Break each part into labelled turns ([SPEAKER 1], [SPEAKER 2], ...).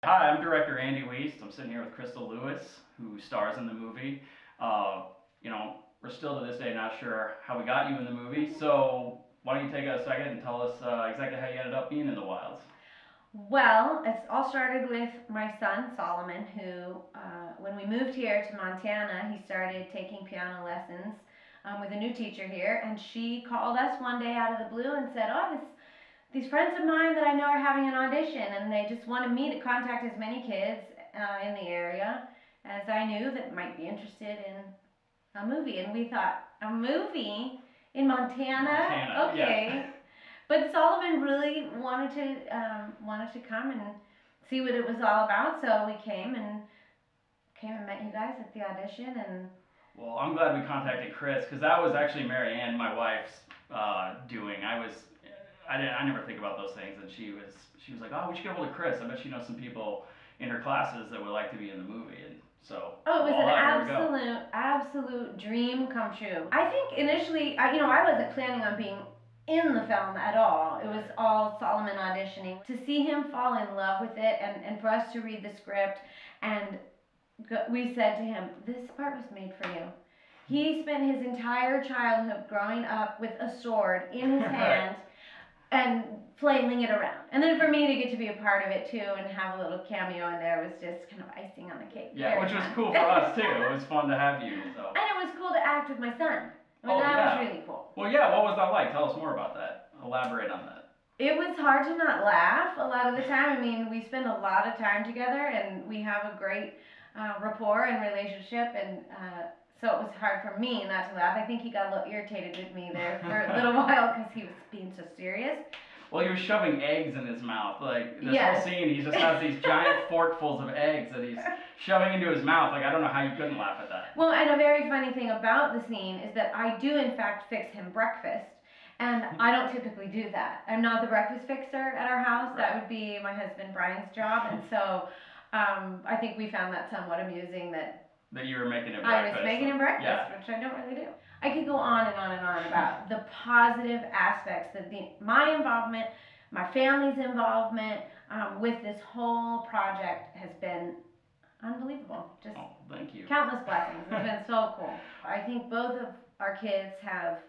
[SPEAKER 1] Hi, I'm director Andy Wiest. I'm sitting here with Crystal Lewis, who stars in the movie. We're still to this day not sure how we got you in the movie, so why don't you take a second and tell us exactly how you ended up being in the Wilds?
[SPEAKER 2] Well, it's all started with my son Solomon, who, when we moved here to Montana, he started taking piano lessons with a new teacher here, and she called us one day out of the blue and said, "Oh, these friends of mine that I know are having an audition, and they just wanted me to contact as many kids in the area as I knew that might be interested in a movie." And we thought, a movie in Montana?
[SPEAKER 1] Montana, yeah.
[SPEAKER 2] Okay. But Solomon really wanted to come and see what it was all about, so we came and met you guys at the audition. And
[SPEAKER 1] Well, I'm glad we contacted Chris because that was actually Mary Ann, my wife's doing. I never think about those things, and she was like, "Oh, we should get a hold of Chris. I bet she knows some people in her classes that would like to be in the movie." And so,
[SPEAKER 2] oh, it was an
[SPEAKER 1] voila, here we go.
[SPEAKER 2] absolute dream come true. I think initially, I wasn't planning on being in the film at all. It was all Solomon auditioning. To see him fall in love with it, and for us to read the script, and we said to him, "This part was made for you." He spent his entire childhood growing up with a sword in his hand and flailing it around. And then for me to get to be a part of it too and have a little cameo in there was just kind of icing on the cake.
[SPEAKER 1] Yeah,
[SPEAKER 2] Very
[SPEAKER 1] which was
[SPEAKER 2] fun.
[SPEAKER 1] cool for us too. It was fun to have you. So.
[SPEAKER 2] And it was cool to act with my son.
[SPEAKER 1] Oh
[SPEAKER 2] That
[SPEAKER 1] yeah.
[SPEAKER 2] was really cool.
[SPEAKER 1] Well, yeah. What was that like? Tell us more about that. Elaborate on that.
[SPEAKER 2] It was hard to not laugh a lot of the time. I mean, we spend a lot of time together and we have a great rapport and relationship, and so it was hard for me not to laugh. I think he got a little irritated with me there for a little while because he was being so serious.
[SPEAKER 1] Well, he was shoving eggs in his mouth. Like this
[SPEAKER 2] Yes.
[SPEAKER 1] whole scene, he just has these giant forkfuls of eggs that he's shoving into his mouth. Like I don't know how you couldn't laugh at that.
[SPEAKER 2] Well, and a very funny thing about the scene is that I do in fact fix him breakfast. And I don't typically do that. I'm not the breakfast fixer at our house. That would be my husband Brian's job. And so I think we found that somewhat amusing
[SPEAKER 1] that you were making him
[SPEAKER 2] I
[SPEAKER 1] breakfast.
[SPEAKER 2] was making him breakfast,
[SPEAKER 1] Yeah.
[SPEAKER 2] which I don't really do. I could go on and on and on about the positive aspects that my involvement, my family's involvement with this whole project has been unbelievable. Just
[SPEAKER 1] thank you.
[SPEAKER 2] Countless blessings. It's been so cool. I think both of our kids have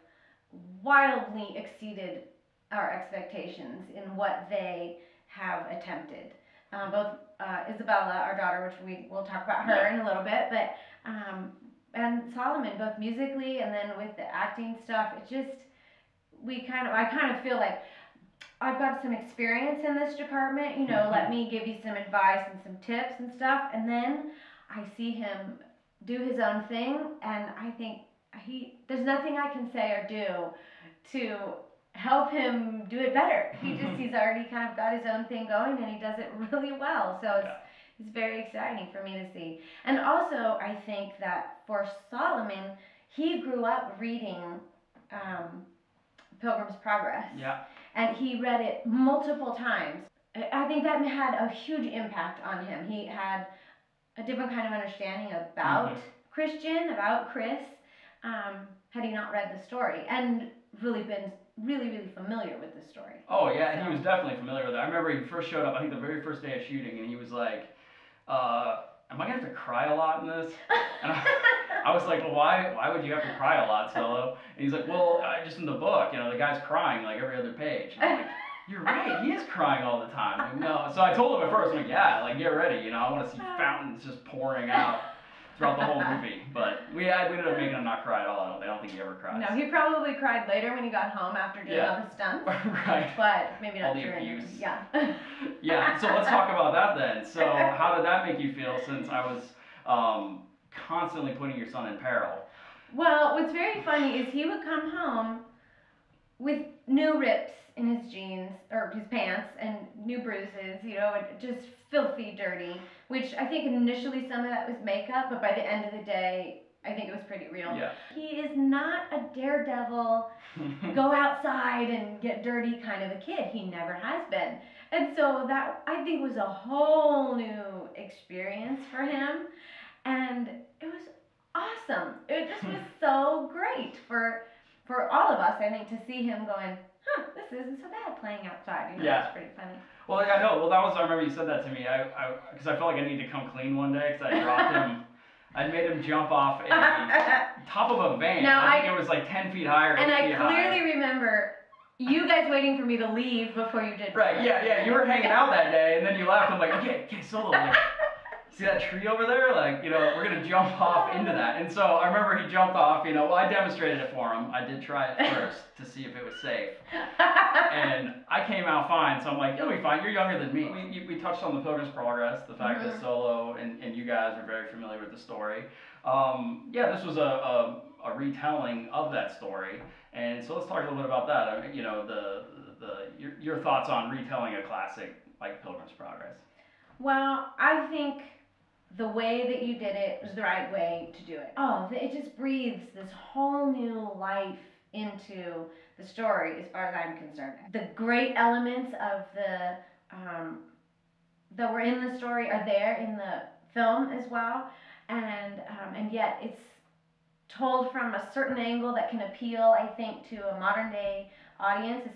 [SPEAKER 2] wildly exceeded our expectations in what they have attempted. Both Isabella, our daughter, which we will talk about her in a little bit, but and Solomon, both musically and then with the acting stuff. It just I kind of feel like I've got some experience in this department. Let me give you some advice and some tips and stuff, and then I see him do his own thing, and I think there's nothing I can say or do to help him do it better. He's already kind of got his own thing going, and he does it really well. So it's very exciting for me to see. And also, I think that for Solomon, he grew up reading Pilgrim's Progress.
[SPEAKER 1] Yeah.
[SPEAKER 2] And he read it multiple times. I think that had a huge impact on him. He had a different kind of understanding about Christian, about Chris, had he not read the story, and really been really familiar with the story.
[SPEAKER 1] Oh yeah, he was definitely familiar with it. I remember he first showed up, I think the very first day of shooting, and he was like, am I gonna have to cry a lot in this? And I was like, well, why would you have to cry a lot, Solo? And he's like, well, just in the book, the guy's crying like every other page. And I'm like, you're right, he is crying all the time. Like, no. So I told him at first, I'm like, yeah, like get ready, I want to see fountains just pouring out throughout the whole movie. But we ended up making him not cry at all. I don't think he ever cries.
[SPEAKER 2] No, he probably cried later when he got home after doing all the stunts.
[SPEAKER 1] Right.
[SPEAKER 2] But maybe not
[SPEAKER 1] all the
[SPEAKER 2] during.
[SPEAKER 1] abuse.
[SPEAKER 2] Yeah.
[SPEAKER 1] Yeah. So let's talk about that then. So how did that make you feel, since I was constantly putting your son in peril?
[SPEAKER 2] Well, what's very funny is he would come home with new rips in his jeans or his pants and new bruises, and just filthy dirty, which I think initially some of that was makeup, but by the end of the day, I think it was pretty real.
[SPEAKER 1] Yeah.
[SPEAKER 2] He is not a daredevil, go outside and get dirty kind of a kid. He never has been. And so that, I think, was a whole new experience for him. And it was awesome. It just was so great for all of us, I think, to see him going, huh, this isn't so bad playing outside.
[SPEAKER 1] Yeah.
[SPEAKER 2] It's pretty funny.
[SPEAKER 1] Well, I know. Well, that was, I remember you said that to me. Because I felt like I needed to come clean one day because I dropped him. I made him jump off a top of a van.
[SPEAKER 2] No,
[SPEAKER 1] I think it was like 10 feet high or 8
[SPEAKER 2] And
[SPEAKER 1] feet
[SPEAKER 2] I
[SPEAKER 1] high.
[SPEAKER 2] clearly remember you guys waiting for me to leave before you did.
[SPEAKER 1] Right, yeah. You were hanging out that day, and then you left. I'm like, okay, solo. Like, see that tree over there? Like, we're going to jump off into that. And so I remember he jumped off, well, I demonstrated it for him. I did try it first to see if it was safe. And I came out fine, so I'm like, it'll be fine. You're younger than me. We touched on the Pilgrim's Progress, the fact that Solo and you guys are very familiar with the story. Yeah, this was a retelling of that story. And so let's talk a little bit about that. Your thoughts on retelling a classic like Pilgrim's Progress.
[SPEAKER 2] Well, I think the way that you did it was the right way to do it. It just breathes this whole new life into the story as far as I'm concerned. The great elements of that were in the story are there in the film as well, and yet it's told from a certain angle that can appeal, I think, to a modern day audience,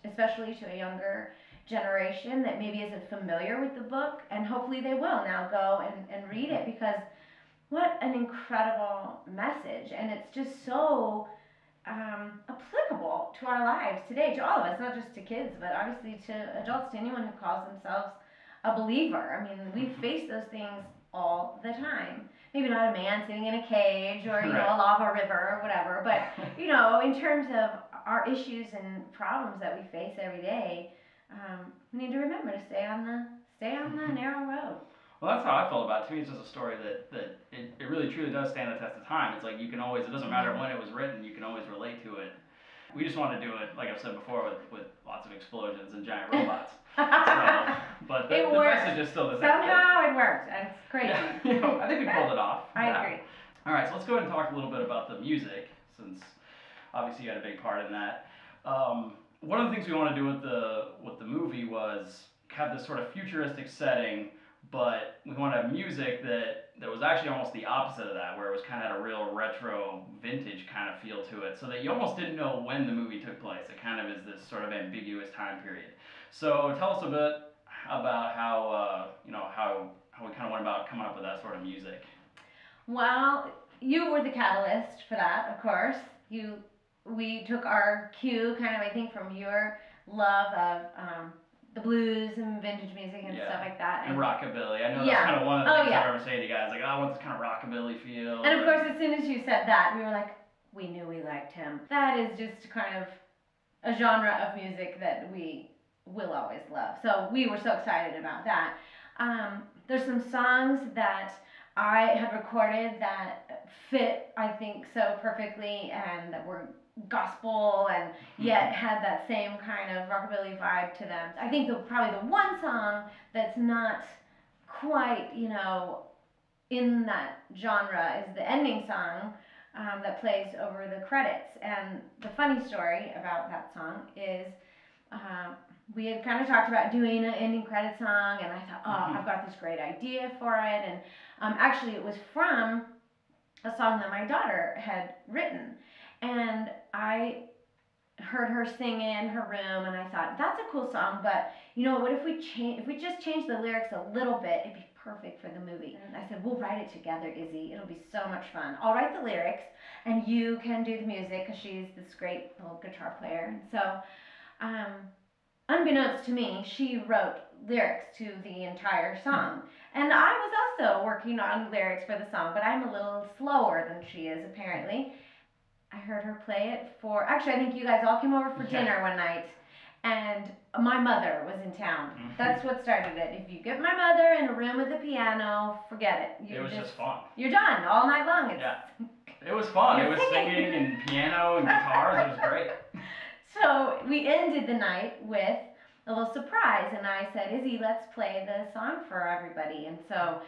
[SPEAKER 2] especially to a younger generation that maybe isn't familiar with the book, and hopefully they will now go and read it, because what an incredible message, and it's just so applicable to our lives today, to all of us, not just to kids, but obviously to adults, to anyone who calls themselves a believer. I mean, we face those things all the time. Maybe not a man sitting in a cage or, a lava river or whatever, but, in terms of our issues and problems that we face every day, we need to remember to stay on the narrow road.
[SPEAKER 1] Well, that's how I felt about it. To me, it's just a story that it really truly does stand the test of time. It's like you can always, it doesn't matter when it was written, you can always relate to it. We just want to do it, like I've said before, with lots of explosions and giant robots. But the message is still the same.
[SPEAKER 2] Somehow it worked. It's crazy.
[SPEAKER 1] Yeah. I think we pulled it off.
[SPEAKER 2] I agree.
[SPEAKER 1] All right, so let's go ahead and talk a little bit about the music, since obviously you had a big part in that. One of the things we want to do with the movie was have this sort of futuristic setting, but we want to have music that was actually almost the opposite of that, where it was kind of had a real retro, vintage kind of feel to it, so that you almost didn't know when the movie took place. It kind of is this sort of ambiguous time period. So tell us a bit about how we kind of went about coming up with that sort of music.
[SPEAKER 2] Well, you were the catalyst for that, of course. We took our cue, kind of, I think, from your love of the blues and vintage music and stuff like that.
[SPEAKER 1] And rockabilly. I know that's kind of one of the things I remember saying to you guys, like, I want this kind of rockabilly feel.
[SPEAKER 2] And of course, as soon as you said that, we were like, we knew we liked him. That is just kind of a genre of music that we will always love. So we were so excited about that. There's some songs that I had recorded that fit, I think, so perfectly, and that were gospel and yet had that same kind of rockabilly vibe to them. I think probably the one song that's not quite, in that genre is the ending song that plays over the credits. And the funny story about that song is we had kind of talked about doing an ending credit song, and I thought, I've got this great idea for it. And actually it was from a song that my daughter had written. And I heard her sing in her room, and I thought, that's a cool song, but what if we just change the lyrics a little bit, it'd be perfect for the movie. And I said, we'll write it together, Izzy. It'll be so much fun. I'll write the lyrics, and you can do the music, because she's this great little guitar player. And so, unbeknownst to me, she wrote lyrics to the entire song. And I was also working on lyrics for the song, but I'm a little slower than she is, apparently. I heard her play it actually, I think you guys all came over for dinner one night, and my mother was in town. That's what started it. If you get my mother in a room with a piano, forget it.
[SPEAKER 1] It was just fun.
[SPEAKER 2] You're done all night long.
[SPEAKER 1] It was fun. It was singing and piano and guitars. It was great.
[SPEAKER 2] So we ended the night with a little surprise, and I said, Izzy, let's play the song for everybody. And so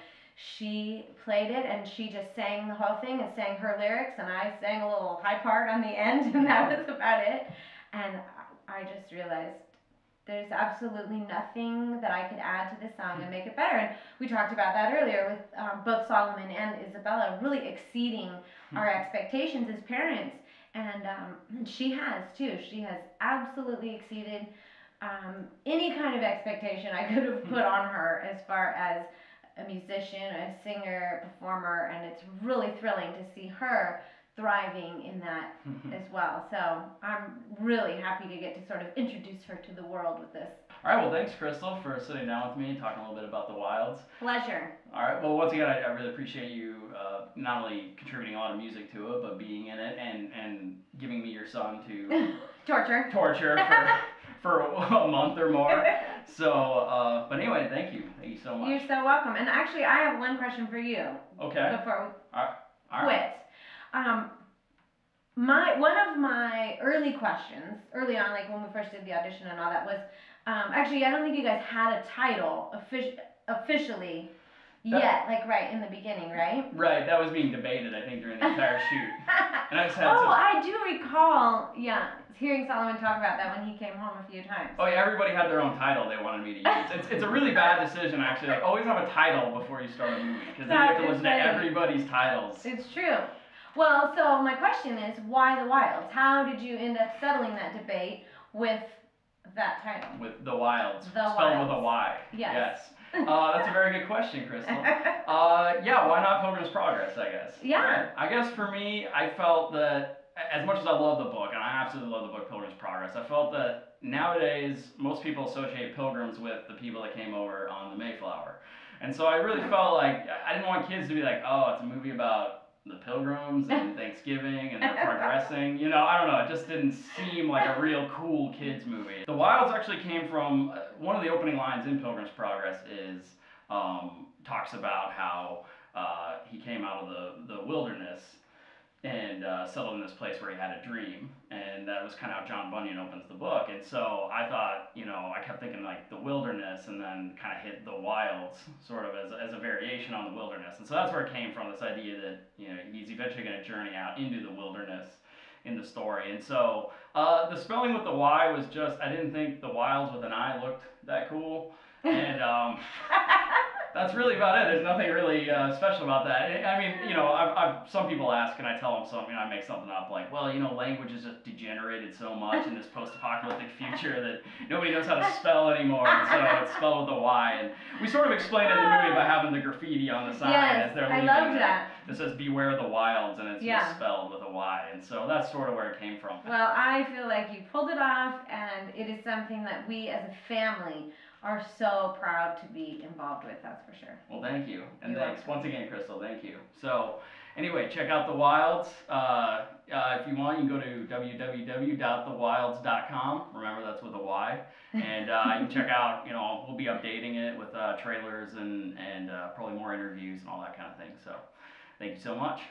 [SPEAKER 2] she played it, and she just sang the whole thing and sang her lyrics, and I sang a little high part on the end, and that was about it. And I just realized there's absolutely nothing that I could add to this song and make it better. And we talked about that earlier with both Solomon and Isabella really exceeding our expectations as parents. And she has too. She has absolutely exceeded any kind of expectation I could have put on her as far as a musician, a singer, performer, and it's really thrilling to see her thriving in that as well. So I'm really happy to get to sort of introduce her to the world with this.
[SPEAKER 1] All right, well, thanks, Crystal, for sitting down with me and talking a little bit about the Wilds.
[SPEAKER 2] Pleasure.
[SPEAKER 1] All right, well, once again, I really appreciate you not only contributing a lot of music to it, but being in it and giving me your song to
[SPEAKER 2] Torture
[SPEAKER 1] for a month or more. So, but anyway, thank you so much.
[SPEAKER 2] You're so welcome. And actually, I have one question for you.
[SPEAKER 1] Okay.
[SPEAKER 2] Before we
[SPEAKER 1] All right.
[SPEAKER 2] quit. One of my early questions, early on, like when we first did the audition and all that, was actually, I don't think you guys had a title officially yet, like right in the beginning, right?
[SPEAKER 1] Right, that was being debated, I think, during the entire shoot. And I just had
[SPEAKER 2] I do recall, hearing Solomon talk about that when he came home a few times.
[SPEAKER 1] Oh yeah, everybody had their own title they wanted me to use. It's a really bad decision, actually. Like, always have a title before you start a movie, because then you have to listen to everybody's titles.
[SPEAKER 2] It's true. Well, so my question is, why the Wilds? How did you end up settling that debate with that title?
[SPEAKER 1] With the Wilds, spelled
[SPEAKER 2] Wilds.
[SPEAKER 1] with a Y.
[SPEAKER 2] Yes.
[SPEAKER 1] That's a very good question, Crystal. Yeah, why not Pilgrim's Progress, I guess.
[SPEAKER 2] Yeah.
[SPEAKER 1] Right? I guess for me, I felt that, as much as I love the book, and I absolutely love the book Pilgrim's Progress, I felt that nowadays, most people associate pilgrims with the people that came over on the Mayflower. And so I really felt like, I didn't want kids to be like, oh, it's a movie about the Pilgrims and Thanksgiving and they're progressing. You know, I don't know, it just didn't seem like a real cool kids movie. The Wilds actually came from, one of the opening lines in Pilgrim's Progress is, talks about how he came out of the wilderness and settled in this place where he had a dream, and that was kind of how John Bunyan opens the book. And so I thought, I kept thinking like the wilderness, and then kind of hit the wilds sort of as a variation on the wilderness. And so that's where it came from, this idea that he's eventually going to journey out into the wilderness in the story. And so the spelling with the Y was just, I didn't think the Wilds with an I looked that cool, and that's really about it. There's nothing really special about that. I mean, I've some people ask, and I tell them something, I make something up like, well, language has just degenerated so much in this post-apocalyptic future that nobody knows how to spell anymore, and so it's spelled with a Y. And we sort of explain it in the movie by having the graffiti on the side as they're leaving.
[SPEAKER 2] I love that.
[SPEAKER 1] It says "Beware the Wilds," and it's just spelled with a Y, and so that's sort of where it came from.
[SPEAKER 2] Well, I feel like you pulled it off, and it is something that we as a family are so proud to be involved with, that's for sure.
[SPEAKER 1] Well, thank you. And thanks once again, Crystal. Thank you. So, anyway, check out The Wilds. If you want, you can go to www.thewylds.com. Remember, that's with a Y. And you can check out, we'll be updating it with trailers and probably more interviews and all that kind of thing. So, thank you so much.